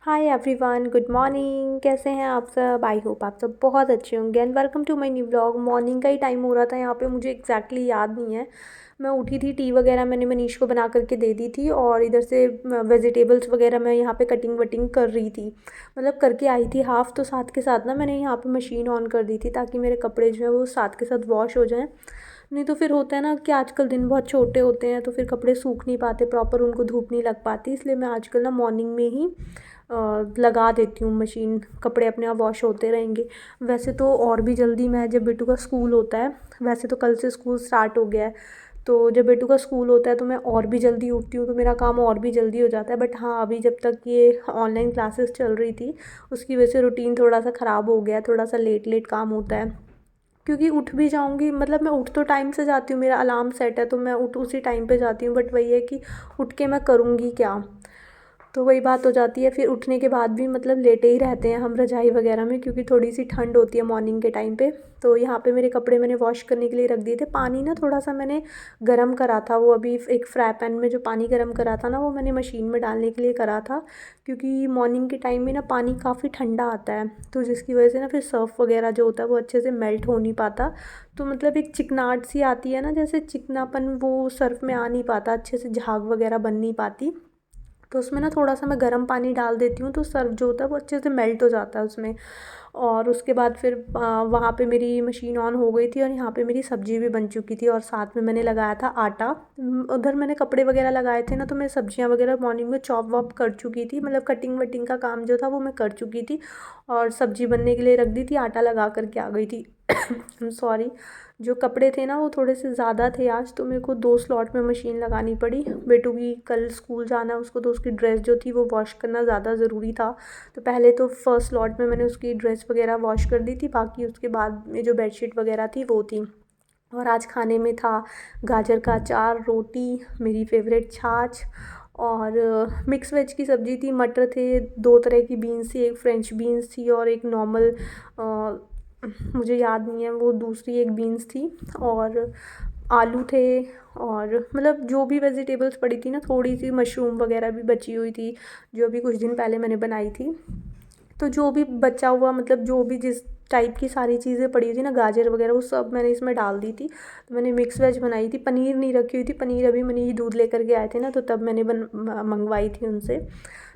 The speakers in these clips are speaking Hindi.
Hi everyone, good morning. कैसे हैं आप सब? आई होप आप सब बहुत अच्छे होंगे and welcome to my new vlog. Morning का ही टाइम हो रहा था यहाँ पे, मुझे एग्जैक्टली याद नहीं है। मैं उठी थी, टी वगैरह मैंने मनीष को बना करके दे दी थी और इधर से वेजिटेबल्स वगैरह मैं यहाँ पे कटिंग वटिंग कर रही थी। मतलब करके आई थी हाफ़, तो साथ के साथ ना मैंने यहाँ पे मशीन ऑन कर दी थी ताकि मेरे कपड़े जो है वो साथ के साथ वॉश हो जाएँ। नहीं तो फिर होता है ना कि आजकल दिन बहुत छोटे होते हैं तो फिर कपड़े सूख नहीं पाते प्रॉपर, उनको धूप नहीं लग पाती। इसलिए मैं आजकल ना मॉर्निंग में ही लगा देती हूँ मशीन, कपड़े अपने आप वॉश होते रहेंगे। वैसे तो और भी जल्दी, मैं जब बिट्टू का स्कूल होता है, वैसे तो कल से स्कूल स्टार्ट हो गया है, तो जब बिट्टू का स्कूल होता है तो मैं और भी जल्दी उठती हूँ, तो मेरा काम और भी जल्दी हो जाता है। बट हाँ, अभी जब तक ये ऑनलाइन क्लासेस चल रही थी उसकी वजह से रूटीन थोड़ा सा ख़राब हो गया है, थोड़ा सा लेट लेट काम होता है। क्योंकि उठ भी जाऊँगी, मतलब मैं उठ तो टाइम से जाती हूँ, मेरा अलार्म सेट है तो मैं उठ उसी टाइम पे जाती हूँ, बट वही है कि उठ के मैं करूँगी क्या। तो वही बात हो जाती है, फिर उठने के बाद भी मतलब लेटे ही रहते हैं हम रज़ाई वगैरह में, क्योंकि थोड़ी सी ठंड होती है मॉर्निंग के टाइम पे। तो यहाँ पे मेरे कपड़े मैंने वॉश करने के लिए रख दिए थे। पानी ना थोड़ा सा मैंने गर्म करा था, वो अभी एक फ्राई पैन में जो पानी गर्म करा था ना वो मैंने मशीन में डालने के लिए करा था, क्योंकि मॉर्निंग के टाइम में ना पानी काफ़ी ठंडा आता है, तो जिसकी वजह से ना फिर सर्फ़ वगैरह जो होता है वो अच्छे से मेल्ट हो नहीं पाता। तो मतलब एक चिकनाहट सी आती है ना, जैसे चिकनापन वो सर्फ़ में आ नहीं पाता, अच्छे से झाग वगैरह बन नहीं पाती। तो उसमें ना थोड़ा सा मैं गर्म पानी डाल देती हूँ तो सर्फ जो होता है वो अच्छे से मेल्ट हो जाता है उसमें। और उसके बाद फिर वहाँ पे मेरी मशीन ऑन हो गई थी और यहाँ पे मेरी सब्ज़ी भी बन चुकी थी और साथ में मैंने लगाया था आटा। उधर मैंने कपड़े वगैरह लगाए थे ना, तो मैं सब्जियाँ वगैरह मॉर्निंग में चॉप वॉप कर चुकी थी, मतलब कटिंग वटिंग का काम जो था वो मैं कर चुकी थी और सब्ज़ी बनने के लिए रख दी थी, आटा लगा करके आ गई थी। सॉरी। जो कपड़े थे ना वो थोड़े से ज़्यादा थे आज, तो मेरे को 2 स्लॉट में मशीन लगानी पड़ी। बेटू की कल स्कूल जाना है उसको, तो उसकी ड्रेस जो थी वो वॉश करना ज़्यादा ज़रूरी था। तो पहले तो फर्स्ट स्लॉट में मैंने उसकी ड्रेस वगैरह वॉश कर दी थी, बाकी उसके बाद में जो बेडशीट वगैरह थी वो थी। और आज खाने में था गाजर का अचार, रोटी, मेरी फेवरेट छाछ और मिक्स वेज की सब्ज़ी थी। मटर थे, 2 तरह की बीन्स थी, एक फ्रेंच बीन्स थी और एक नॉर्मल मुझे याद नहीं है वो दूसरी एक बीन्स थी, और आलू थे। और मतलब जो भी वेजिटेबल्स पड़ी थी ना, थोड़ी सी मशरूम वगैरह भी बची हुई थी जो अभी कुछ दिन पहले मैंने बनाई थी। तो जो भी बचा हुआ, मतलब जो भी जिस टाइप की सारी चीज़ें पड़ी हुई थी ना, गाजर वगैरह वो सब मैंने इसमें डाल दी थी। तो मैंने मिक्स वेज बनाई थी, पनीर नहीं रखी हुई थी, पनीर अभी मनीष दूध लेकर के आए थे ना, तो तब मैंने मंगवाई थी उनसे।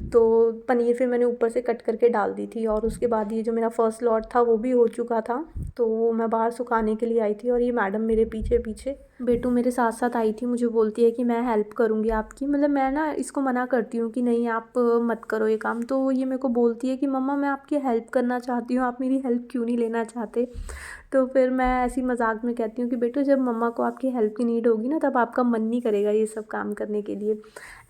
तो पनीर फिर मैंने ऊपर से कट करके डाल दी थी और उसके बाद ये जो मेरा फर्स्ट लॉट था वो भी हो चुका था। तो वो मैं बाहर सुखाने के लिए आई थी और ये मैडम मेरे पीछे पीछे, बेटू मेरे साथ साथ आई थी, मुझे बोलती है कि मैं हेल्प करूँगी आपकी। मतलब मैं ना इसको मना करती हूँ कि नहीं आप मत करो ये काम, तो ये मेरे को बोलती है कि मम्मा मैं आपकी हेल्प करना चाहती हूँ, आप मेरी हेल्प क्यों नहीं लेना चाहते। तो फिर मैं ऐसी मजाक में कहती हूँ कि बेटू जब मम्मा को आपकी हेल्प की नीड होगी ना तब आपका मन नहीं करेगा ये सब काम करने के लिए।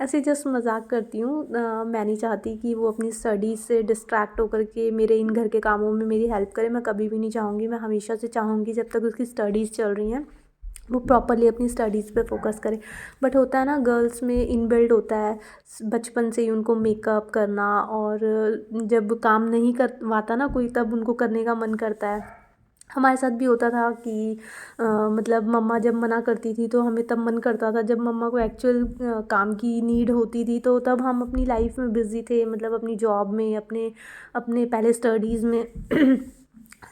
ऐसे जस्ट मजाक करती हूँ। मैं नहीं चाहती कि वो अपनी स्टडीज़ से डिस्ट्रैक्ट होकर के मेरे इन घर के कामों में मेरी हेल्प करे, मैं कभी भी नहीं चाहूँगी। मैं हमेशा से चाहूँगी जब तक उसकी स्टडीज़ चल रही हैं वो प्रॉपरली अपनी स्टडीज़ पे फोकस करे। बट होता है ना, गर्ल्स में इनबिल्ड होता है बचपन से ही उनको मेकअप करना, और जब काम नहीं करवाता ना कोई तब उनको करने का मन करता है। हमारे साथ भी होता था कि मतलब मम्मा जब मना करती थी तो हमें तब मन करता था, जब मम्मा को एक्चुअल काम की नीड होती थी तो तब हम अपनी लाइफ में बिज़ी थे, मतलब अपनी जॉब में, अपने अपने पहले स्टडीज़ में।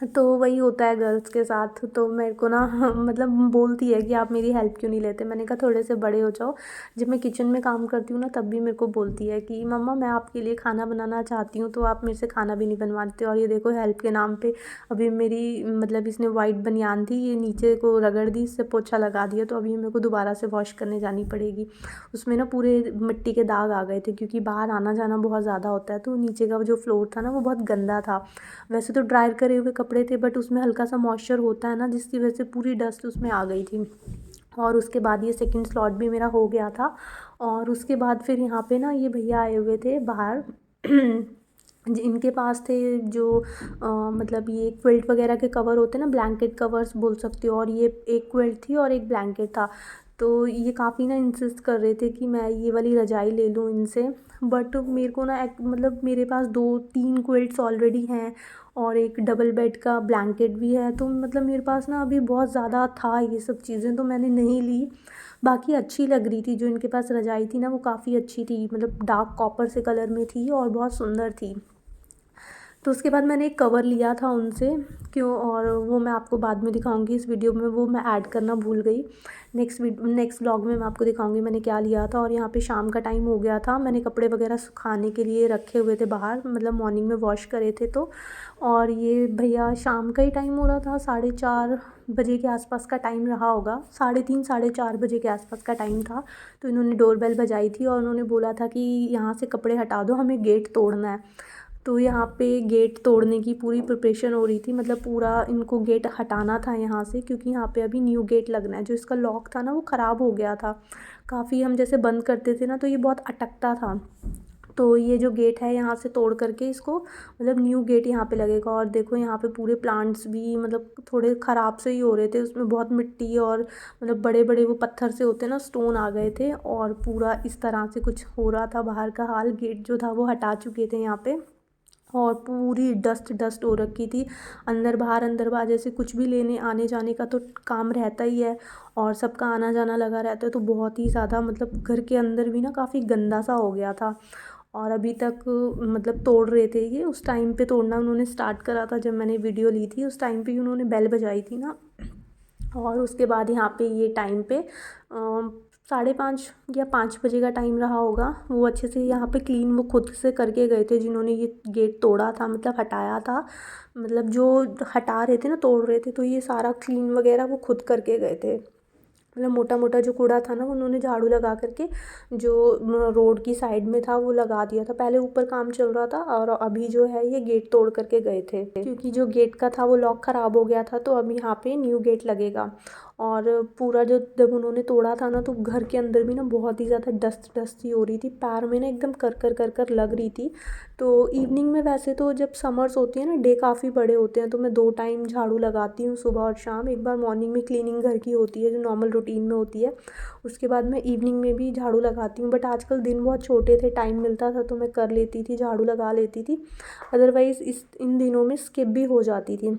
तो वही होता है गर्ल्स के साथ। तो मेरे को ना मतलब बोलती है कि आप मेरी हेल्प क्यों नहीं लेते। मैंने कहा थोड़े से बड़े हो जाओ। जब मैं किचन में काम करती हूँ ना तब भी मेरे को बोलती है कि मम्मा मैं आपके लिए खाना बनाना चाहती हूँ तो आप मेरे से खाना भी नहीं बनवाते। और ये देखो हेल्प के नाम पे अभी मेरी, मतलब इसने वाइट बनियान थी, ये नीचे को रगड़ दी, इससे पोछा लगा दिया, तो अभी मेरे को दोबारा से वॉश करने जानी पड़ेगी। उसमें ना पूरे मिट्टी के दाग आ गए थे, क्योंकि बाहर आना जाना बहुत ज़्यादा होता है, तो नीचे का जो फ्लोर था ना वो बहुत गंदा था। वैसे तो ड्रायर करे हुए कपड़े थे बट उसमें हल्का सा मॉइस्चर होता है ना, जिसकी वजह से पूरी डस्ट उसमें आ गई थी। और उसके बाद ये सेकंड स्लॉट भी मेरा हो गया था। और उसके बाद फिर यहाँ पे ना ये भैया आए हुए थे बाहर। इनके पास थे जो मतलब ये क्विल्ट वगैरह के कवर होते हैं ना, ब्लैंकेट कवर्स बोल सकते हो, और ये एक क्विल्ट थी और एक ब्लैंकेट था। तो ये काफ़ी ना इंसिस्ट कर रहे थे कि मैं ये वाली रज़ाई ले लूँ इनसे, बट मेरे को ना मतलब मेरे पास 2-3 क्विल्ट्स ऑलरेडी हैं और एक डबल बेड का ब्लैंकेट भी है, तो मतलब मेरे पास ना अभी बहुत ज़्यादा था ये सब चीज़ें, तो मैंने नहीं ली। बाकी अच्छी लग रही थी, जो इनके पास रज़ाई थी ना वो काफ़ी अच्छी थी, मतलब डार्क कॉपर से कलर में थी और बहुत सुंदर थी। तो उसके बाद मैंने एक कवर लिया था उनसे, क्यों, और वो मैं आपको बाद में दिखाऊंगी इस वीडियो में, वो मैं ऐड करना भूल गई। नेक्स्ट व्लॉग में मैं आपको दिखाऊंगी मैंने क्या लिया था। और यहाँ पे शाम का टाइम हो गया था, मैंने कपड़े वगैरह सुखाने के लिए रखे हुए थे बाहर, मतलब मॉर्निंग में वॉश करे थे तो। और ये भैया शाम का ही टाइम हो रहा था, 4:30 बजे के आसपास का टाइम रहा होगा, 3:30 4:30 बजे के आसपास का टाइम था। तो इन्होंने डोरबेल बजाई थी और उन्होंने बोला था कि यहाँ से कपड़े हटा दो, हमें गेट तोड़ना है। तो यहाँ पे गेट तोड़ने की पूरी प्रिपरेशन हो रही थी, मतलब पूरा इनको गेट हटाना था यहाँ से, क्योंकि यहाँ पे अभी न्यू गेट लगना है। जो इसका लॉक था ना वो ख़राब हो गया था काफ़ी, हम जैसे बंद करते थे ना तो ये बहुत अटकता था। तो ये जो गेट है यहाँ से तोड़ करके इसको, मतलब न्यू गेट यहाँ पे लगेगा। और देखो यहाँ पे पूरे प्लांट्स भी मतलब थोड़े ख़राब से ही हो रहे थे, उसमें बहुत मिट्टी और मतलब बड़े बड़े वो पत्थर से होते हैं ना, स्टोन आ गए थे और पूरा इस तरह से कुछ हो रहा था बाहर का हाल। गेट जो था वो हटा चुके थे यहाँ पे और पूरी डस्ट डस्ट हो रखी थी। अंदर बाहर जैसे कुछ भी लेने आने जाने का तो काम रहता ही है और सबका आना जाना लगा रहता है, तो बहुत ही ज़्यादा मतलब घर के अंदर भी ना काफ़ी गंदा सा हो गया था। और अभी तक मतलब तोड़ रहे थे ये, उस टाइम पे तोड़ना उन्होंने स्टार्ट करा था जब मैंने वीडियो ली थी, उस टाइम पे ही उन्होंने बेल बजाई थी ना। और उसके बाद यहाँ पे ये टाइम पे 5:30 या 5 बजे का टाइम रहा होगा, वो अच्छे से यहाँ पे क्लीन वो खुद से करके गए थे जिन्होंने ये गेट तोड़ा था, मतलब हटाया था। मतलब जो हटा रहे थे ना, तोड़ रहे थे, तो ये सारा क्लीन वगैरह वो खुद करके गए थे। मतलब मोटा मोटा जो कूड़ा था ना उन्होंने झाड़ू लगा करके जो रोड की साइड में था वो लगा दिया था। पहले ऊपर काम चल रहा था और अभी जो है ये गेट तोड़ करके गए थे, क्योंकि जो गेट का था वो लॉक ख़राब हो गया था, तो अब यहाँ पे न्यू गेट लगेगा। और पूरा जो जब उन्होंने तोड़ा था ना तो घर के अंदर भी ना बहुत ही ज़्यादा डस्ट डस्ट सी हो रही थी, पैर में ना एकदम कर लग रही थी। तो इवनिंग में वैसे तो जब समर्स होती है ना, डे काफ़ी बड़े होते हैं, तो मैं 2 टाइम झाड़ू लगाती हूँ, सुबह और शाम। एक बार मॉर्निंग में क्लीनिंग घर की होती है जो नॉर्मल रूटीन में होती है, उसके बाद मैं इवनिंग में भी झाड़ू लगाती हूँ। बट आजकल दिन बहुत छोटे थे, टाइम मिलता था तो मैं कर लेती थी, झाड़ू लगा लेती थी। अदरवाइज़ इन दिनों में स्किप भी हो जाती थी।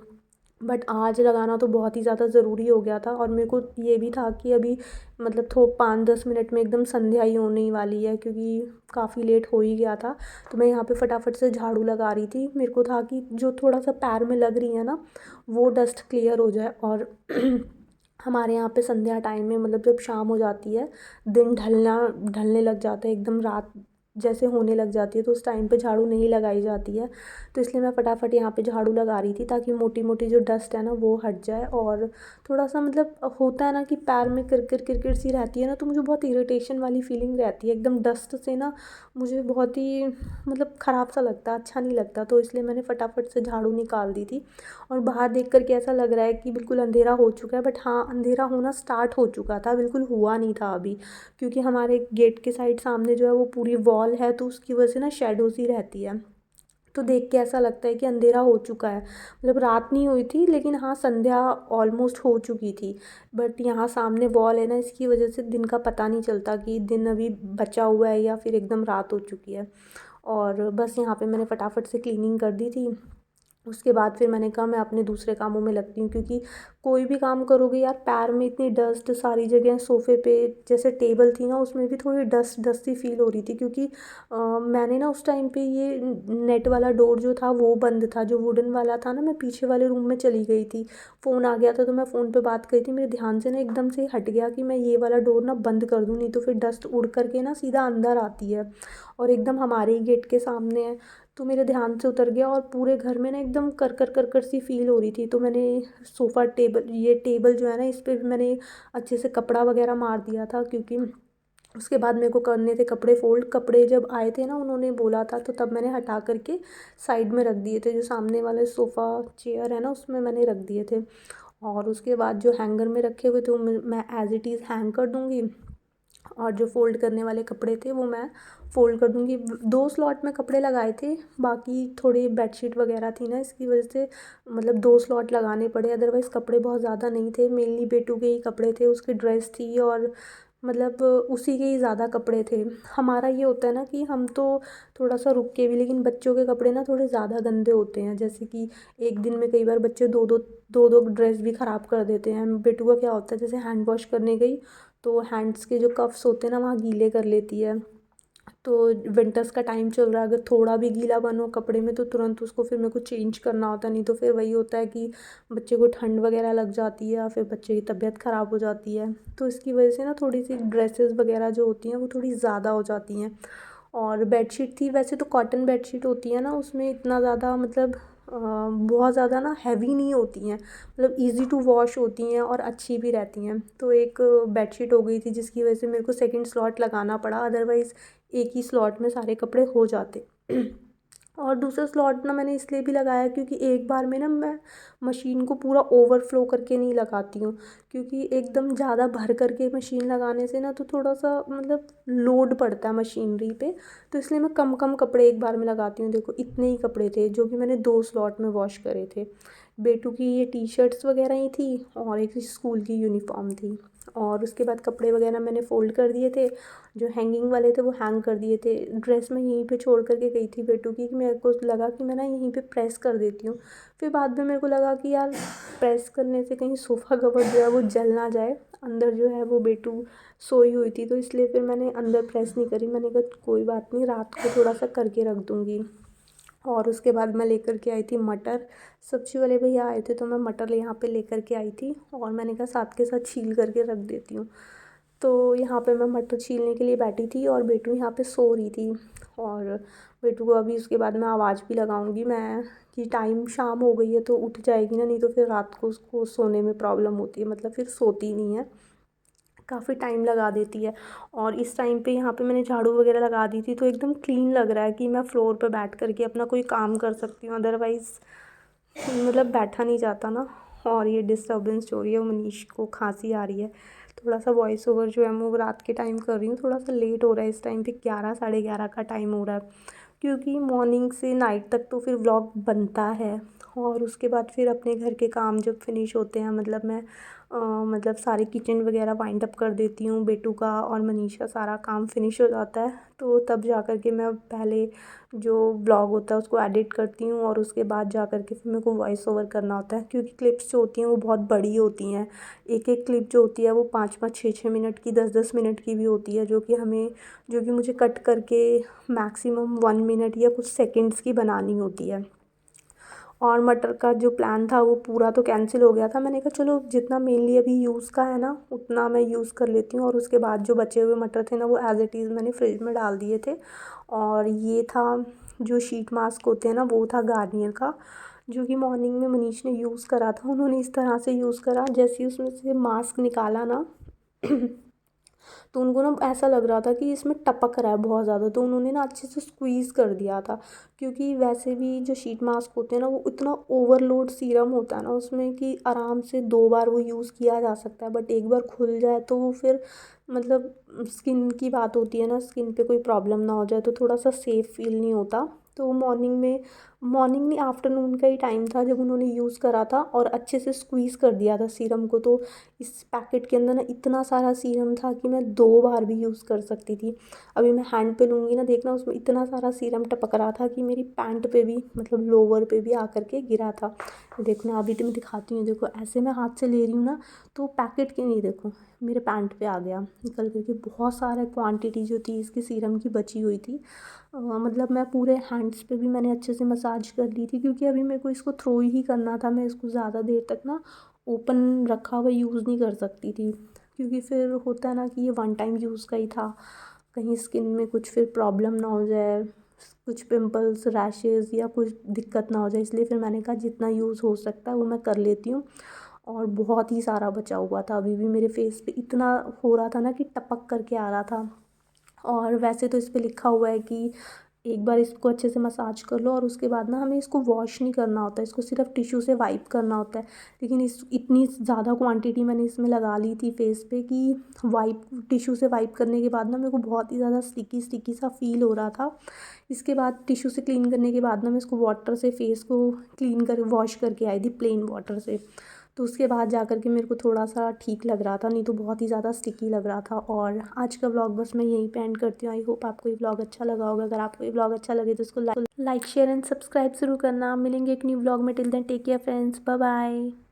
बट आज लगाना तो बहुत ही ज़्यादा ज़रूरी हो गया था। और मेरे को ये भी था कि अभी मतलब 5-10 मिनट में एकदम संध्या ही होने ही वाली है, क्योंकि काफ़ी लेट हो ही गया था। तो मैं यहाँ पे फटाफट से झाड़ू लगा रही थी, मेरे को था कि जो थोड़ा सा पैर में लग रही है ना वो डस्ट क्लियर हो जाए। और हमारे यहाँ पे संध्या टाइम में मतलब जब शाम हो जाती है, दिन ढलने लग जाता है, एकदम रात जैसे होने लग जाती है, तो उस टाइम पे झाड़ू नहीं लगाई जाती है। तो इसलिए मैं फटाफट यहाँ पे झाड़ू लगा रही थी ताकि मोटी मोटी जो डस्ट है ना वो हट जाए। और थोड़ा सा मतलब होता है ना कि पैर में किरकिर सी रहती है ना, तो मुझे बहुत इरिटेशन वाली फीलिंग रहती है एकदम डस्ट से ना, मुझे बहुत ही मतलब ख़राब सा लगता है, अच्छा नहीं लगता। तो इसलिए मैंने फटाफट से झाड़ू निकाल दी थी। और बाहर देख कर के ऐसा लग रहा है कि बिल्कुल अंधेरा हो चुका है, बट हाँ अंधेरा होना स्टार्ट हो चुका था, बिल्कुल हुआ नहीं था अभी, क्योंकि हमारे गेट के साइड सामने जो है वो पूरी वॉल है, तो उसकी वजह से ना शेडो सी रहती है। तो देख के ऐसा लगता है कि अंधेरा हो चुका है, मतलब रात नहीं हुई थी लेकिन हाँ संध्या ऑलमोस्ट हो चुकी थी। बट यहाँ सामने वॉल है ना, इसकी वजह से दिन का पता नहीं चलता कि दिन अभी बचा हुआ है या फिर एकदम रात हो चुकी है। और बस यहाँ पे मैंने फटाफट से क्लीनिंग कर दी थी। उसके बाद फिर मैंने कहा मैं अपने दूसरे कामों में लगती हूँ, क्योंकि कोई भी काम करोगे यार, पैर में इतनी डस्ट सारी जगह, सोफ़े पे जैसे टेबल थी ना उसमें भी थोड़ी डस्ट डस्ट सी फील हो रही थी, क्योंकि मैंने ना उस टाइम पे ये नेट वाला डोर जो था वो बंद था, जो वुडन वाला था ना, मैं पीछे वाले रूम में चली गई थी, फ़ोन आ गया था तो मैं फ़ोन पे बात करी थी, मेरे ध्यान से ना एकदम से हट गया कि मैं ये वाला डोर ना बंद कर दूँ, नहीं तो फिर डस्ट उड़ करके ना सीधा अंदर आती है और एकदम हमारे ही गेट के सामने है। तो मेरे ध्यान से उतर गया और पूरे घर में ना एकदम कर सी फील हो रही थी। तो मैंने सोफ़ा टेबल, ये टेबल जो है ना इस पे भी मैंने अच्छे से कपड़ा वगैरह मार दिया था, क्योंकि उसके बाद मेरे को करने थे कपड़े फोल्ड। कपड़े जब आए थे ना उन्होंने बोला था, तो तब मैंने हटा करके साइड में रख दिए थे, जो सामने वाले सोफ़ा चेयर है ना उसमें मैंने रख दिए थे। और उसके बाद जो हैंगर में रखे हुए थे वो मैं एज़ इट इज़ हैंग कर दूँगी। और जो फ़ोल्ड करने वाले कपड़े थे वो मैं फ़ोल्ड कर दूँगी। 2 स्लॉट में कपड़े लगाए थे, बाकी थोड़ी बेडशीट वगैरह थी ना, इसकी वजह से मतलब 2 स्लॉट लगाने पड़े, अदरवाइज़ कपड़े बहुत ज़्यादा नहीं थे। मेनली बेटू के ही कपड़े थे, उसकी ड्रेस थी और मतलब उसी के ही ज़्यादा कपड़े थे। हमारा ये होता है ना कि हम तो थोड़ा सा रुक के भी, लेकिन बच्चों के कपड़े ना थोड़े ज़्यादा गंदे होते हैं, जैसे कि एक दिन में कई बार बच्चे दो दो ड्रेस भी ख़राब कर देते हैं। बेटू का क्या होता है, जैसे हैंड वॉश करने गई तो हैंड्स के जो कफ्स होते हैं ना वहाँ गीले कर लेती है। तो विंटर्स का टाइम चल रहा है, अगर थोड़ा भी गीलापन हो कपड़े में तो तुरंत उसको फिर मेरे को चेंज करना होता है, नहीं तो फिर वही होता है कि बच्चे को ठंड वगैरह लग जाती है या फिर बच्चे की तबीयत ख़राब हो जाती है। तो इसकी वजह से ना थोड़ी सी ड्रेसेस वगैरह जो होती हैं वो थोड़ी ज़्यादा हो जाती हैं। और बेडशीट थी, वैसे तो कॉटन बेडशीट होती है ना, उसमें इतना ज़्यादा मतलब बहुत ज़्यादा ना हैवी नहीं होती हैं, मतलब इजी टू वॉश होती हैं और अच्छी भी रहती हैं। तो एक बेडशीट हो गई थी जिसकी वजह से मेरे को सेकंड स्लॉट लगाना पड़ा, अदरवाइज़ एक ही स्लॉट में सारे कपड़े हो जाते। और दूसरा स्लॉट ना मैंने इसलिए भी लगाया क्योंकि एक बार में ना मैं मशीन को पूरा ओवरफ्लो करके नहीं लगाती हूँ, क्योंकि एकदम ज़्यादा भर करके मशीन लगाने से ना तो थोड़ा सा मतलब लोड पड़ता है मशीनरी पे। तो इसलिए मैं कम कम कपड़े एक बार में लगाती हूँ। देखो इतने ही कपड़े थे जो कि मैंने 2 स्लॉट में वॉश करे थे। बेटू की ये टी शर्ट्स वगैरह ही थी और एक स्कूल की यूनिफॉर्म थी। और उसके बाद कपड़े वगैरह मैंने फ़ोल्ड कर दिए थे, जो हैंगिंग वाले थे वो हैंग कर दिए थे। ड्रेस मैं यहीं पे छोड़ कर के गई थी बेटू की, कि मेरे को लगा कि मैं ना यहीं पे प्रेस कर देती हूँ। फिर बाद में मेरे को लगा कि यार प्रेस करने से कहीं सोफ़ा कवर जो है वो जल ना जाए, अंदर जो है वो बेटू सोई हुई थी, तो इसलिए फिर मैंने अंदर प्रेस नहीं करी। मैंने कहा कोई बात नहीं, रात को थोड़ा सा करके रख दूँगी। और उसके बाद मैं लेकर के आई थी मटर। सब्ज़ी वाले भैया आए थे तो मैं मटर यहाँ पे लेकर के आई थी और मैंने कहा साथ के साथ छील करके रख देती हूँ। तो यहाँ पे मैं मटर छीलने के लिए बैठी थी और बेटू यहाँ पे सो रही थी। और बेटू को अभी उसके बाद मैं आवाज़ भी लगाऊंगी मैं कि टाइम शाम हो गई है तो उठ जाएगी ना, नहीं तो फिर रात को उसको सोने में प्रॉब्लम होती है, मतलब फिर सोती नहीं है, काफ़ी टाइम लगा देती है। और इस टाइम पे यहाँ पे मैंने झाड़ू वगैरह लगा दी थी तो एकदम क्लीन लग रहा है कि मैं फ्लोर पे बैठ करके अपना कोई काम कर सकती हूँ, अदरवाइज़ मतलब बैठा नहीं जाता ना। और ये डिस्टर्बेंस हो रही है, मनीष को खांसी आ रही है। थोड़ा सा वॉइस ओवर जो है मैं वो रात के टाइम कर रही हूँ, थोड़ा सा लेट हो रहा है, इस टाइम पे 11 साढ़े 11 का टाइम हो रहा है, क्योंकि मॉर्निंग से नाइट तक तो फिर व्लॉग बनता है। और उसके बाद फिर अपने घर के काम जब फिनिश होते हैं, मतलब मैं मतलब सारे किचन वगैरह वाइंड अप कर देती हूँ, बेटू का और मनीष का सारा काम फिनिश हो जाता है, तो तब जा कर के मैं पहले जो ब्लॉग होता है उसको एडिट करती हूँ और उसके बाद जा कर के फिर मेरे को वॉइस ओवर करना होता है, क्योंकि क्लिप्स जो होती हैं वो बहुत बड़ी होती हैं। एक एक क्लिप जो होती है वो 5-5 6-6 मिनट की, 10-10 मिनट की भी होती है, जो कि मुझे कट करके मैक्सिमम 1 मिनट या कुछ सेकंड्स की बनानी होती है। और मटर का जो प्लान था वो पूरा तो कैंसिल हो गया था। मैंने कहा चलो जितना मेनली अभी यूज़ का है ना उतना मैं यूज़ कर लेती हूँ, और उसके बाद जो बचे हुए मटर थे ना वो एज़ इट इज़ मैंने फ्रिज में डाल दिए थे। और ये था जो शीट मास्क होते हैं ना, वो था गार्नियर का, जो कि मॉर्निंग में मनीष ने यूज़ करा था। उन्होंने इस तरह से यूज़ करा, जैसे ही उसमें से मास्क निकाला ना तो उनको ना ऐसा लग रहा था कि इसमें टपक रहा है बहुत ज़्यादा, तो उन्होंने ना अच्छे से स्क्वीज़ कर दिया था। क्योंकि वैसे भी जो शीट मास्क होते हैं ना वो इतना ओवरलोड सीरम होता है ना उसमें कि आराम से 2 बार वो यूज़ किया जा सकता है, बट एक बार खुल जाए तो वो फिर मतलब स्किन की बात होती है ना, स्किन पे कोई प्रॉब्लम ना हो जाए तो थोड़ा सा सेफ़ फील नहीं होता। तो मॉर्निंग नहीं, आफ्टरनून का ही टाइम था जब उन्होंने यूज़ करा था और अच्छे से स्क्वीज़ कर दिया था सीरम को। तो इस पैकेट के अंदर ना इतना सारा सीरम था कि मैं 2 बार भी यूज़ कर सकती थी। अभी मैं हैंड पे लूँगी ना, देखना उसमें इतना सारा सीरम टपक रहा था कि मेरी पैंट पे भी, मतलब लोअर पे भी आकर के गिरा था। देखो ना, अभी तो मैं दिखाती हूँ, देखो ऐसे मैं हाथ से ले रही हूँ ना तो पैकेट के नहीं, देखो मेरे पैंट पे आ गया निकल करके। बहुत सारा क्वांटिटी जो थी इसकी सीरम की बची हुई थी। मतलब मैं पूरे हैंड्स पे भी मैंने अच्छे से मसाज कर ली थी, क्योंकि अभी मेरे को इसको थ्रो ही करना था। मैं इसको ज़्यादा देर तक ना ओपन रखा हुआ यूज़ नहीं कर सकती थी, क्योंकि फिर होता है ना कि ये वन टाइम यूज़ का ही था, कहीं स्किन में कुछ फिर प्रॉब्लम ना हो जाए, कुछ पिंपल्स रैशेज़ या कुछ दिक्कत ना हो जाए, इसलिए फिर मैंने कहा जितना यूज़ हो सकता है वो मैं कर लेती हूँ। और बहुत ही सारा बचा हुआ था, अभी भी मेरे फेस पे इतना हो रहा था ना कि टपक करके आ रहा था। और वैसे तो इस पे लिखा हुआ है कि एक बार इसको अच्छे से मसाज कर लो और उसके बाद ना हमें इसको वॉश नहीं करना होता है, इसको सिर्फ टिश्यू से वाइप करना होता है। लेकिन इस इतनी ज़्यादा क्वांटिटी मैंने इसमें लगा ली थी फेस पे कि वाइप टिश्यू से वाइप करने के बाद ना मेरे को बहुत ही ज़्यादा स्टिकी स्टिकी सा फील हो रहा था। इसके बाद टिश्यू से क्लीन करने के बाद ना मैं इसको वाटर से फेस को क्लीन कर वॉश करके आई थी प्लेन वाटर से। तो उसके बाद जा कर के मेरे को थोड़ा सा ठीक लग रहा था, नहीं तो बहुत ही ज़्यादा स्टिकी लग रहा था। और आज का व्लॉग बस मैं यहीं पे एंड करती हूँ। आई होप आपको ये व्लॉग अच्छा लगा होगा। अगर आपको ये व्लॉग अच्छा लगे तो इसको लाइक शेयर एंड सब्सक्राइब ज़रूर करना। मिलेंगे एक न्यू व्लॉग में। Till then take care friends, bye bye.